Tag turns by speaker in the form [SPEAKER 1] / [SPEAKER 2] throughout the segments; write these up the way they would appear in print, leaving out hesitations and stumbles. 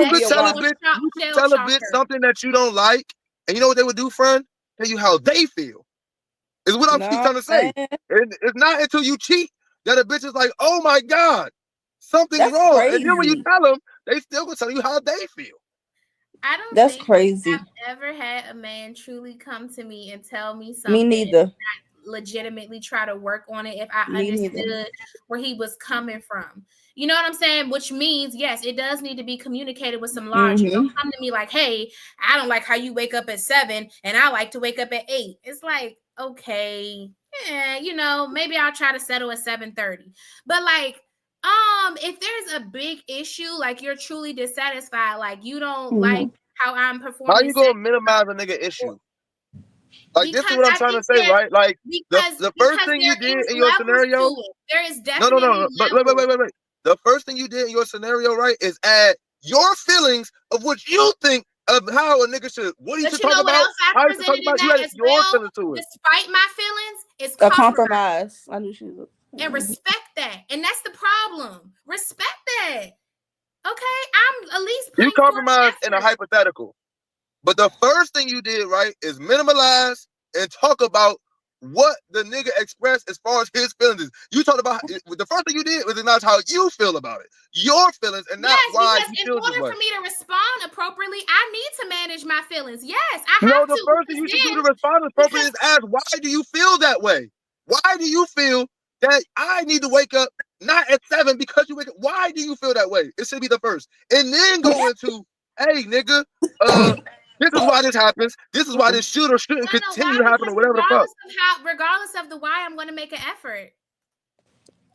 [SPEAKER 1] You could tell a bitch, something that you don't like, and you know what they would do, friend? Tell you how they feel. Is what I'm trying to say. It's not until you cheat that a bitch is like, oh my God, something's wrong. And then when you tell them, they still gonna tell you how they feel.
[SPEAKER 2] I don't think I've ever had a man truly come to me and tell me something.
[SPEAKER 3] Me neither.
[SPEAKER 2] Legitimately try to work on it if I understood where he was coming from. You know what I'm saying? Which means, yes, it does need to be communicated with some logic. Don't come to me like, hey, I don't like how you wake up at 7 and I like to wake up at 8. It's like, okay, yeah, you know, maybe I'll try to settle at 7:30. But like, if there's a big issue, like you're truly dissatisfied, like you don't like how I'm performing.
[SPEAKER 1] How you gonna minimize a nigga issue? Like, this is what I'm trying to say, right? Like, the first thing you did in your scenario,
[SPEAKER 2] there is definitely
[SPEAKER 1] no. But wait. The first thing you did in your scenario, right, is add your feelings of what you think of how a nigga should. What you should talk about? How you should talk about? You add your feelings to it.
[SPEAKER 2] Despite my feelings, it's
[SPEAKER 3] a compromise. I knew she was.
[SPEAKER 2] And respect that, and that's the problem. Respect that. Okay, I'm at least
[SPEAKER 1] you compromise in a hypothetical. But the first thing you did, right, is minimalize and talk about what the nigga expressed as far as his feelings is. You talked about the first thing you did was acknowledge how you feel about it, your feelings, and not why you feel this way.
[SPEAKER 2] In order for me to respond appropriately, I need to manage my feelings. Yes, I
[SPEAKER 1] have to. The first thing you should do to respond appropriately is ask, why do you feel that way? Why do you feel that I need to wake up not at 7 because you wake up? Why do you feel that way? It should be the first, and then go into, hey, nigga, this is why this happens. This is why this should or shouldn't continue to happen, or whatever the fuck.
[SPEAKER 2] Regardless of the why, I'm going to make an effort.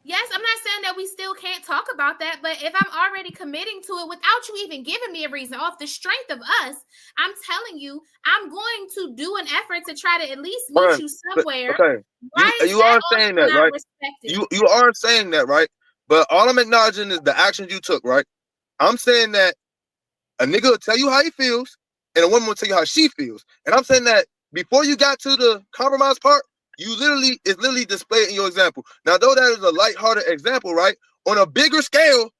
[SPEAKER 2] Yes, I'm not saying that we still can't talk about that, but if I'm already committing to it without you even giving me a reason, off the strength of us, I'm telling you, I'm going to do an effort to try to at least meet you somewhere.
[SPEAKER 1] Okay, you are saying that, right? You are saying that, right? But all I'm acknowledging is the actions you took, right? I'm saying that a nigga will tell you how he feels, and a woman will tell you how she feels. And I'm saying that before you got to the compromise part, it's literally displayed in your example. Now, though that is a lighthearted example, right? On a bigger scale,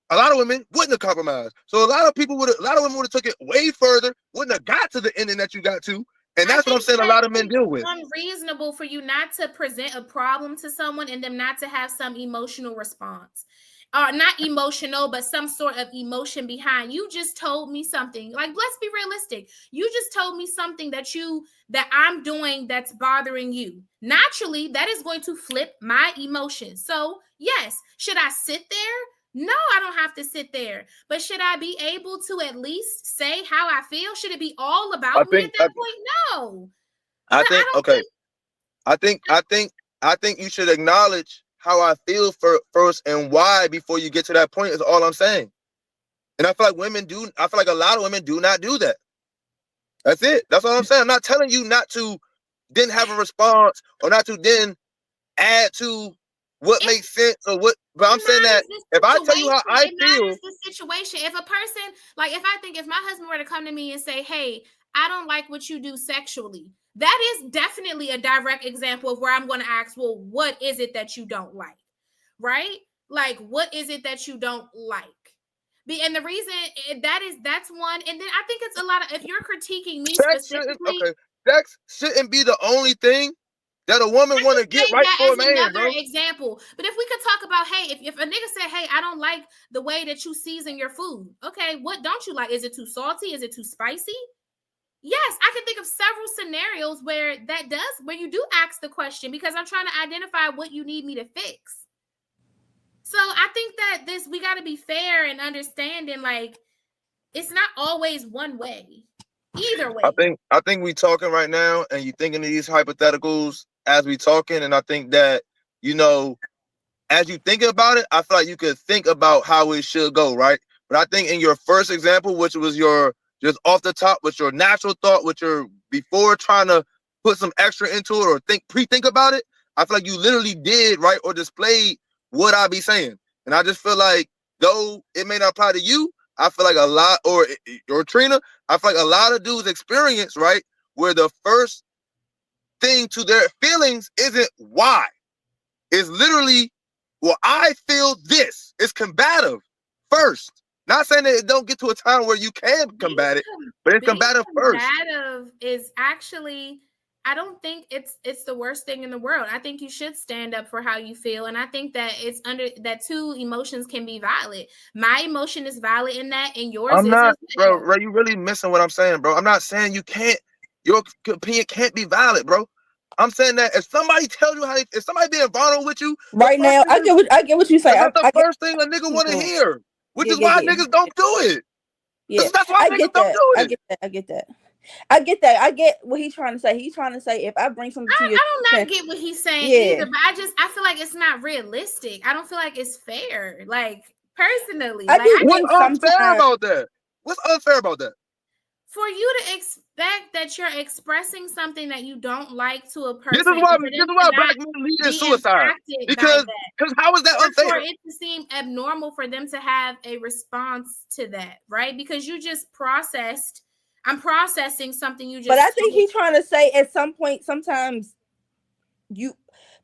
[SPEAKER 1] a lot of women wouldn't have compromised. So a lot of women would have took it way further, wouldn't have got to the ending that you got to. And that's what I'm saying a lot of men deal with.
[SPEAKER 2] It's unreasonable for you not to present a problem to someone and them not to have some emotional response. Or not emotional, but some sort of emotion behind. You just told me something. Like, let's be realistic. You just told me something that I'm doing that's bothering you. Naturally, that is going to flip my emotions. So, yes, should I sit there? No, I don't have to sit there. But should I be able to at least say how I feel? Should it be all about me at that point? No.
[SPEAKER 1] I think you should acknowledge how I feel first and why before you get to that point is all I'm saying. And I feel like a lot of women do not do that. That's it. That's all I'm saying. I'm not telling you not to then have a response or not to then add to what makes sense or what, but I'm saying that if I tell you how I feel,
[SPEAKER 2] the situation, if a person, like if my husband were to come to me and say, hey, I don't like what you do sexually, that is definitely a direct example of where I'm going to ask, well, what is it that you don't like? Right? Like, what is it that you don't like? And the reason that's one. And then I think it's a lot of, if you're critiquing me specifically.
[SPEAKER 1] Sex shouldn't be the only thing that a woman want to get right for a man, bro.
[SPEAKER 2] Example. But if we could talk about, hey, if a nigga said, hey, I don't like the way that you season your food. Okay, what don't you like? Is it too salty? Is it too spicy? Yes, I can think of several scenarios where you do ask the question because I'm trying to identify what you need me to fix. So I think that we got to be fair and understanding, like, it's not always one way. Either way.
[SPEAKER 1] I think we talking right now and you thinking of these hypotheticals as we talking, and I think that, you know, as you think about it, I feel like you could think about how it should go, right? But I think in your first example, which was your just off the top with your natural thought, with your before trying to put some extra into it or pre-think about it, I feel like you literally did, right, or displayed what I be saying. And I just feel like, though it may not apply to you, I feel like a lot, or Trina, I feel like a lot of dudes experience, right, where the first thing to their feelings isn't why. It's literally, well, I feel this. It's combative first. Not saying that it don't get to a time where you can combat it, but it's combative first.
[SPEAKER 2] Combative is actually, I don't think it's the worst thing in the world. I think you should stand up for how you feel, and I think that it's under that two emotions can be valid. My emotion is valid in that, and yours
[SPEAKER 1] I'm
[SPEAKER 2] is
[SPEAKER 1] not,
[SPEAKER 2] as well.
[SPEAKER 1] bro. You really missing what I'm saying, bro. I'm not saying you can't. Your opinion can't be valid, bro. I'm saying that if somebody tells you how, if somebody being vulnerable with you
[SPEAKER 3] Right now, I get what you say.
[SPEAKER 1] That's the first thing a nigga want to hear, which is why niggas don't do it.
[SPEAKER 3] Yeah,
[SPEAKER 1] that's why niggas don't do it.
[SPEAKER 3] I get that. I get what he's trying to say. He's trying to say if I bring something to you,
[SPEAKER 2] I do not get what he's saying either. But I feel like it's not realistic. I don't feel like it's fair. Like personally,
[SPEAKER 1] what's unfair about that? What's unfair about that?
[SPEAKER 2] For you to expect that you're expressing something that you don't like to a person.
[SPEAKER 1] This is why black men lead in suicide. Because how is that unfair?
[SPEAKER 2] For it to seem abnormal for them to have a response to that, right? Because you just processed. I'm processing something you just.
[SPEAKER 3] But I think he's trying to say at some point, sometimes you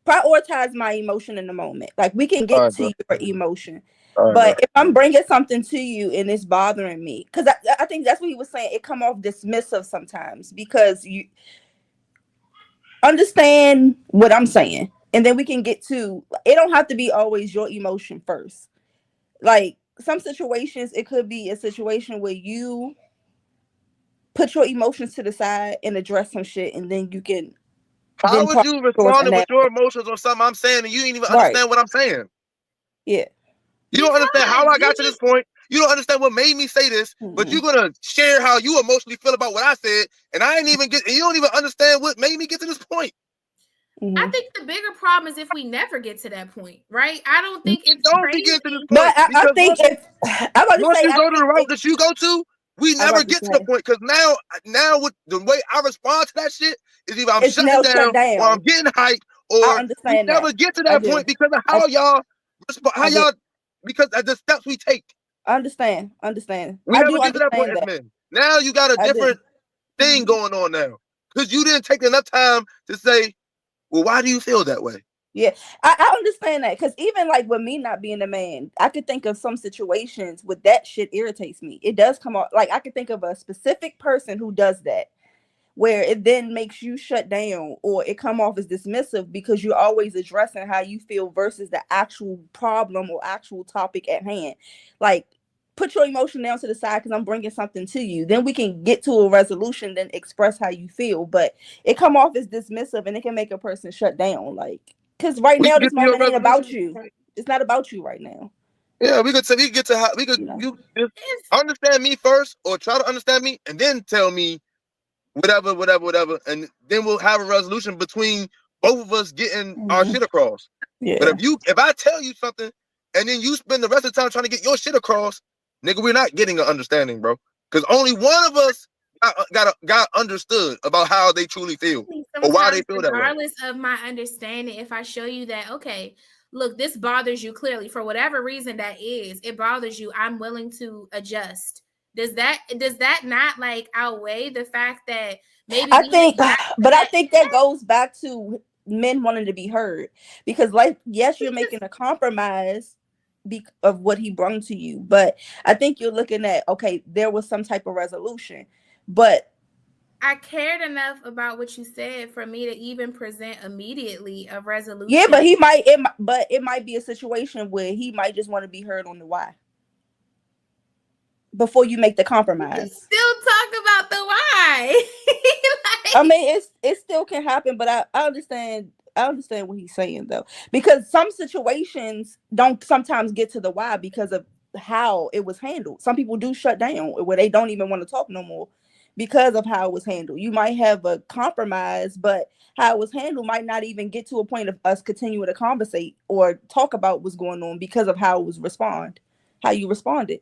[SPEAKER 3] prioritize my emotion in the moment. Like we can get to your emotion. But if I'm bringing something to you and it's bothering me, because I think that's what he was saying, it come off dismissive sometimes because you understand what I'm saying. And then we can get to, it don't have to be always your emotion first. Like some situations, it could be a situation where you put your emotions to the side and address some shit, and then you can.
[SPEAKER 1] How would you respond with your emotions on something I'm saying and you ain't even understand what I'm saying?
[SPEAKER 3] Yeah.
[SPEAKER 1] You don't understand how I got to this point. You don't understand what made me say this, but you're gonna share how you emotionally feel about what I said, and I ain't even you don't even understand what made me get to this point.
[SPEAKER 2] I think the bigger problem is if we never get to that point, right? I don't think it's
[SPEAKER 1] crazy. Get to this point,
[SPEAKER 3] but I think
[SPEAKER 1] once you go to the route that you go to, we never get to the point because now with the way I respond to that shit is either I'm shutting down or I'm getting hyped, or we never get to that point because of how y'all because of the steps we take.
[SPEAKER 3] Understand.
[SPEAKER 1] We never get to that point as men. Now you got a different thing going on now because you didn't take enough time to say, well, why do you feel that way?
[SPEAKER 3] Yeah, I understand that because even like with me not being a man, I could think of some situations where that shit irritates me. It does come off like I could think of a specific person who does that, where it then makes you shut down or it come off as dismissive because you're always addressing how you feel versus the actual problem or actual topic at hand. Like, put your emotion down to the side because I'm bringing something to you. Then we can get to a resolution, then express how you feel. But it come off as dismissive and it can make a person shut down. Like, because right now this moment ain't about you. It's not about you right now.
[SPEAKER 1] Yeah, we could get to how we could you just understand me first or try to understand me and then tell me whatever, and then we'll have a resolution between both of us getting our shit across.
[SPEAKER 3] Yeah.
[SPEAKER 1] But if I tell you something and then you spend the rest of the time trying to get your shit across, nigga, we're not getting an understanding, bro. Because only one of us got understood about how they truly feel or why they feel that way.
[SPEAKER 2] Regardless of my understanding, if I show you that, okay, look, this bothers you clearly for whatever reason that is, it bothers you, I'm willing to adjust. Does that not like outweigh the fact that maybe
[SPEAKER 3] I think that goes back to men wanting to be heard because like, yes, you're making a compromise of what he brought to you, but I think you're looking at, okay, there was some type of resolution, but
[SPEAKER 2] I cared enough about what you said for me to even present immediately a resolution.
[SPEAKER 3] Yeah, but it might be a situation where he might just want to be heard on the why before you make the compromise.
[SPEAKER 2] Still talk about the why.
[SPEAKER 3] I mean, it still can happen, but I understand what he's saying though, because some situations don't sometimes get to the why because of how it was handled. Some people do shut down where they don't even want to talk no more because of how it was handled. You might have a compromise, but how it was handled might not even get to a point of us continuing to conversate or talk about what's going on because of how it was how you responded.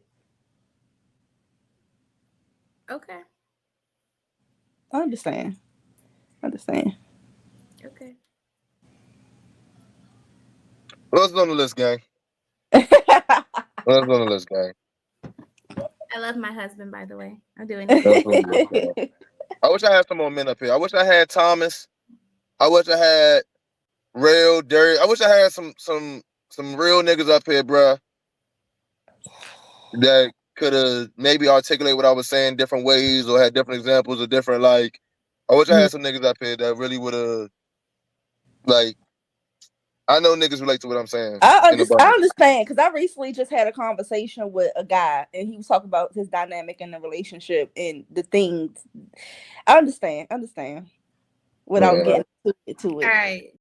[SPEAKER 2] Okay.
[SPEAKER 3] I understand.
[SPEAKER 2] Okay.
[SPEAKER 1] What's on the list, gang? What's on the list, gang?
[SPEAKER 2] I love my husband, by the way. I'm doing it.
[SPEAKER 1] I wish I had some more men up here. I wish I had Thomas. I wish I had real dirty. I wish I had some real niggas up here, bruh, that could have maybe articulate what I was saying different ways or had different examples or different like. I wish I had some niggas up here that really would have like. I know niggas relate to what I'm saying.
[SPEAKER 3] I understand because I recently just had a conversation with a guy and he was talking about his dynamic in the relationship and the things. I understand without getting to it.
[SPEAKER 2] All right.